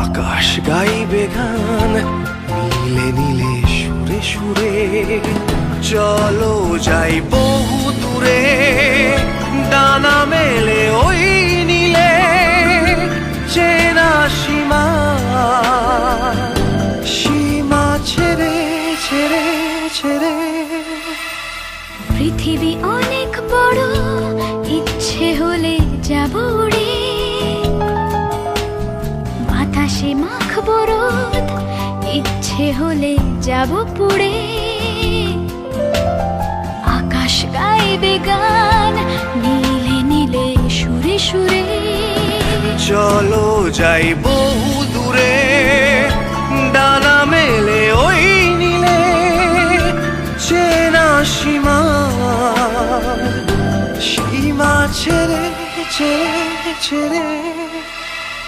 আকাশ গাইবে গান নীলে নীলে সুরে সুরে, চলো যাই বহু দূরে, ডানা মেলে ওই নীলে, চেনা সীমা সীমা ছেড়ে ছেড়ে ছেড়ে। পৃথিবী অনেক বড়, ইচ্ছে হলে যাব উড়ে, বাতাসে মাখবো রোদ, ইচ্ছে হলে যাব পুড়ে। আকাশ গাইবে গান নীলে নীলে সুরে সুরে, চলো যাই বহু দূরে, ডানা মেলে ওই নীলে, চেনা সীমা সীমা ছেড়ে ছেড়ে ছেড়ে।